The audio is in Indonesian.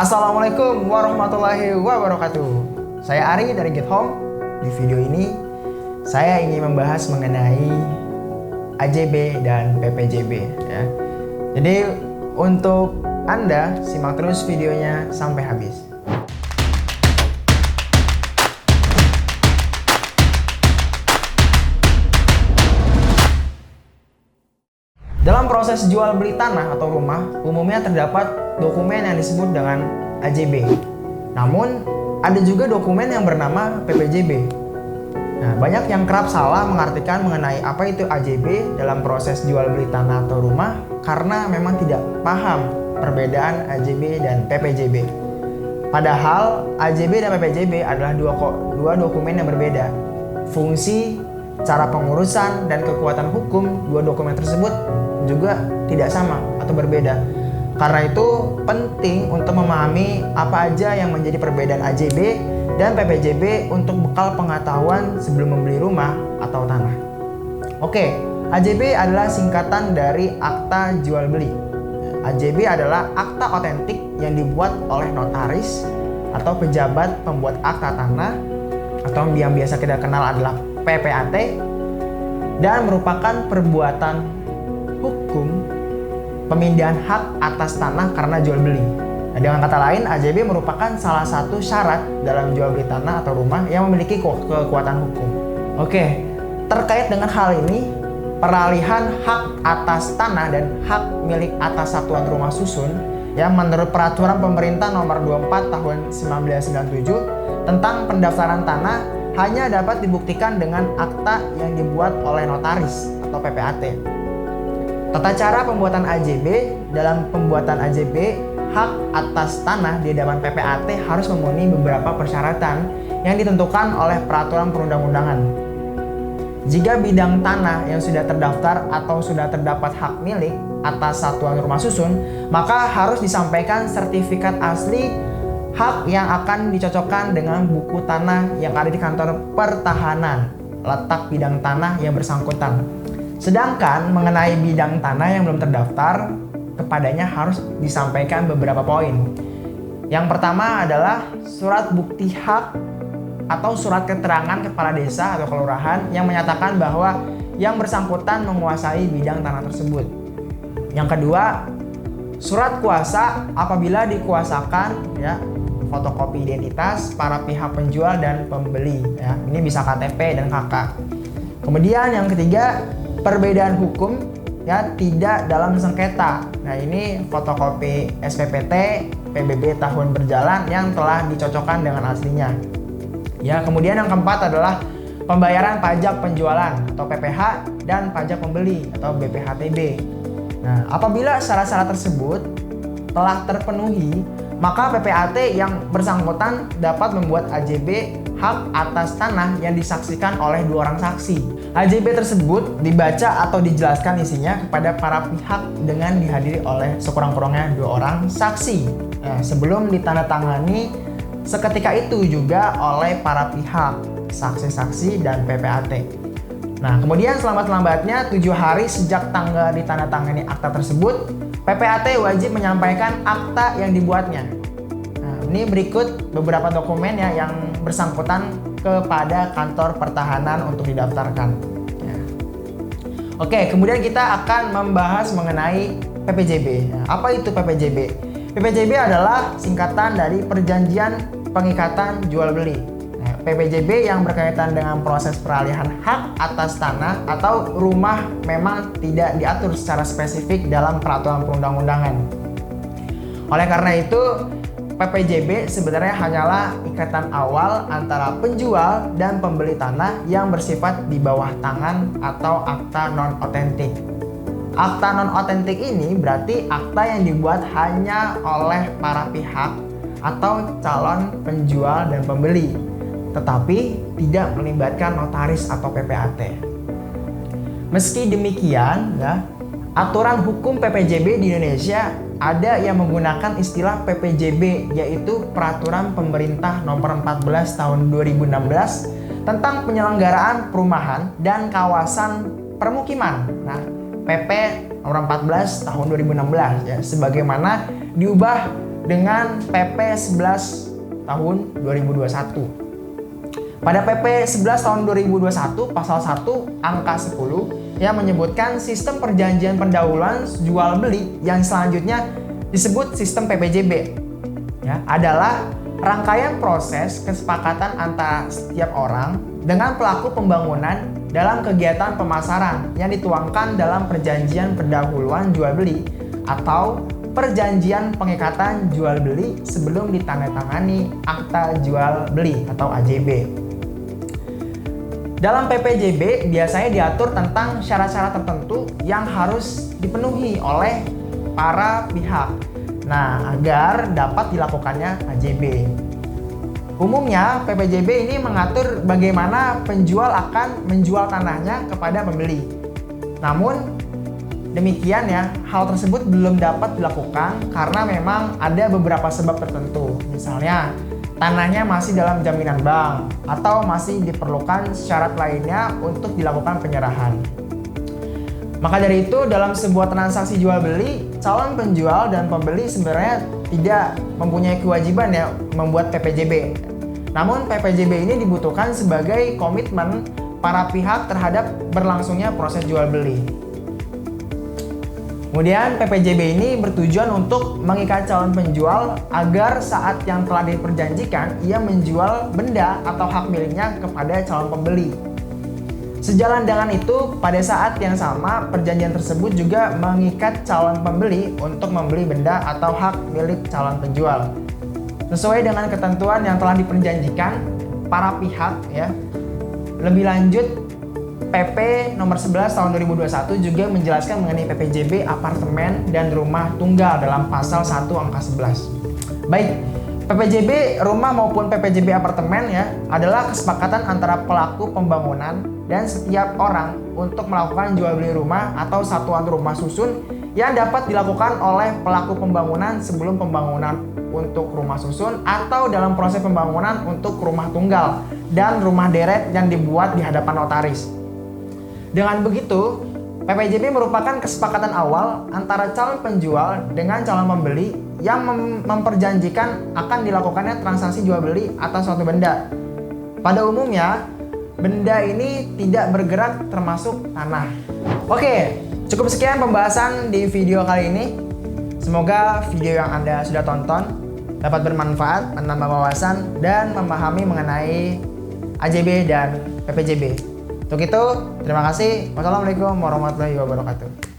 Assalamualaikum warahmatullahi wabarakatuh. Saya Ari dari Get Home. Di video ini saya ingin membahas mengenai AJB dan PPJB ya. Jadi untuk Anda simak terus videonya sampai habis. Dalam proses jual beli tanah atau rumah, umumnya terdapat dokumen yang disebut dengan AJB. Namun, ada juga dokumen yang bernama PPJB. Nah, banyak yang kerap salah mengartikan mengenai apa itu AJB dalam proses jual beli tanah atau rumah karena memang tidak paham perbedaan AJB dan PPJB. Padahal AJB dan PPJB adalah dua dokumen yang berbeda. Fungsi, cara pengurusan, dan kekuatan hukum dua dokumen tersebut juga tidak sama atau berbeda. Karena itu penting untuk memahami apa aja yang menjadi perbedaan AJB dan PPJB untuk bekal pengetahuan sebelum membeli rumah atau tanah. Oke, AJB adalah singkatan dari akta jual beli. AJB adalah akta otentik yang dibuat oleh notaris atau pejabat pembuat akta tanah atau yang biasa kita kenal adalah PPAT, dan merupakan perbuatan hukum pemindahan hak atas tanah karena jual beli. Nah, dengan kata lain, AJB merupakan salah satu syarat dalam jual beli tanah atau rumah yang memiliki kekuatan hukum. Oke, terkait dengan hal ini, peralihan hak atas tanah dan hak milik atas satuan rumah susun yang menurut peraturan pemerintah nomor 24 tahun 1997 tentang pendaftaran tanah hanya dapat dibuktikan dengan akta yang dibuat oleh notaris atau PPAT. Tata cara pembuatan AJB: dalam pembuatan AJB, hak atas tanah di hadapan PPAT harus memenuhi beberapa persyaratan yang ditentukan oleh peraturan perundang-undangan. Jika bidang tanah yang sudah terdaftar atau sudah terdapat hak milik atas satuan rumah susun, maka harus disampaikan sertifikat asli hak yang akan dicocokkan dengan buku tanah yang ada di kantor pertahanan letak bidang tanah yang bersangkutan. Sedangkan mengenai bidang tanah yang belum terdaftar, kepadanya harus disampaikan beberapa poin. Yang pertama adalah surat bukti hak atau surat keterangan kepala desa atau kelurahan yang menyatakan bahwa yang bersangkutan menguasai bidang tanah tersebut. Yang kedua, surat kuasa apabila dikuasakan ya, fotokopi identitas para pihak penjual dan pembeli ya. Ini bisa KTP dan KK. Kemudian yang ketiga, perbedaan hukum ya tidak dalam sengketa. Nah, ini fotokopi SPPT PBB tahun berjalan yang telah dicocokkan dengan aslinya. Ya, kemudian yang keempat adalah pembayaran pajak penjualan atau PPH dan pajak pembeli atau BPHTB. Nah, apabila syarat-syarat tersebut telah terpenuhi, maka PPAT yang bersangkutan dapat membuat AJB hak atas tanah yang disaksikan oleh dua orang saksi. AJB tersebut dibaca atau dijelaskan isinya kepada para pihak dengan dihadiri oleh sekurang-kurangnya dua orang saksi. Nah, sebelum ditandatangani seketika itu juga oleh para pihak, saksi-saksi dan PPAT. Nah, kemudian selambat-lambatnya 7 hari sejak tanggal ditandatangani akta tersebut, PPAT wajib menyampaikan akta yang dibuatnya. Nah, ini berikut beberapa dokumen ya yang bersangkutan kepada kantor pertahanan untuk didaftarkan. Ya. Oke, kemudian kita akan membahas mengenai PPJB. Nah, apa itu PPJB? PPJB adalah singkatan dari Perjanjian Pengikatan Jual Beli. Nah, PPJB yang berkaitan dengan proses peralihan hak atas tanah atau rumah memang tidak diatur secara spesifik dalam peraturan perundang-undangan. Oleh karena itu, PPJB sebenarnya hanyalah ikatan awal antara penjual dan pembeli tanah yang bersifat di bawah tangan atau akta non-otentik. Akta non-otentik ini berarti akta yang dibuat hanya oleh para pihak atau calon penjual dan pembeli, tetapi tidak melibatkan notaris atau PPAT. Meski demikian, ya, aturan hukum PPJB di Indonesia ada yang menggunakan istilah PPJB, yaitu Peraturan Pemerintah Nomor 14 Tahun 2016 tentang penyelenggaraan perumahan dan kawasan permukiman. Nah, PP Nomor 14 Tahun 2016 ya, sebagaimana diubah dengan PP 11 tahun 2021. Pada PP 11 tahun 2021 pasal 1 angka 10 yang menyebutkan sistem perjanjian pendahuluan jual beli yang selanjutnya disebut sistem PPJB ya, adalah rangkaian proses kesepakatan antara setiap orang dengan pelaku pembangunan dalam kegiatan pemasaran yang dituangkan dalam perjanjian pendahuluan jual beli atau perjanjian pengikatan jual beli sebelum ditandatangani akta jual beli atau AJB. Dalam PPJB biasanya diatur tentang syarat-syarat tertentu yang harus dipenuhi oleh para pihak. Nah, agar dapat dilakukannya AJB. Umumnya, PPJB ini mengatur bagaimana penjual akan menjual tanahnya kepada pembeli. Namun, demikian ya, hal tersebut belum dapat dilakukan karena memang ada beberapa sebab tertentu. Misalnya, tanahnya masih dalam jaminan bank atau masih diperlukan syarat lainnya untuk dilakukan penyerahan. Maka dari itu, dalam sebuah transaksi jual beli, calon penjual dan pembeli sebenarnya tidak mempunyai kewajiban ya membuat PPJB. Namun PPJB ini dibutuhkan sebagai komitmen para pihak terhadap berlangsungnya proses jual beli. Kemudian PPJB ini bertujuan untuk mengikat calon penjual agar saat yang telah diperjanjikan ia menjual benda atau hak miliknya kepada calon pembeli. Sejalan dengan itu, pada saat yang sama perjanjian tersebut juga mengikat calon pembeli untuk membeli benda atau hak milik calon penjual. Sesuai dengan ketentuan yang telah diperjanjikan para pihak ya. Lebih lanjut, PP nomor 11 tahun 2021 juga menjelaskan mengenai PPJB apartemen dan rumah tunggal dalam pasal 1 angka 11. Baik, PPJB rumah maupun PPJB apartemen ya adalah kesepakatan antara pelaku pembangunan dan setiap orang untuk melakukan jual beli rumah atau satuan rumah susun yang dapat dilakukan oleh pelaku pembangunan sebelum pembangunan untuk rumah susun atau dalam proses pembangunan untuk rumah tunggal dan rumah deret yang dibuat di hadapan notaris. Dengan begitu, PPJB merupakan kesepakatan awal antara calon penjual dengan calon pembeli yang memperjanjikan akan dilakukannya transaksi jual beli atas suatu benda. Pada umumnya, benda ini tidak bergerak termasuk tanah. Oke, cukup sekian pembahasan di video kali ini. Semoga video yang Anda sudah tonton dapat bermanfaat, menambah wawasan, dan memahami mengenai AJB dan PPJB. Untuk itu, terima kasih. Wassalamualaikum warahmatullahi wabarakatuh.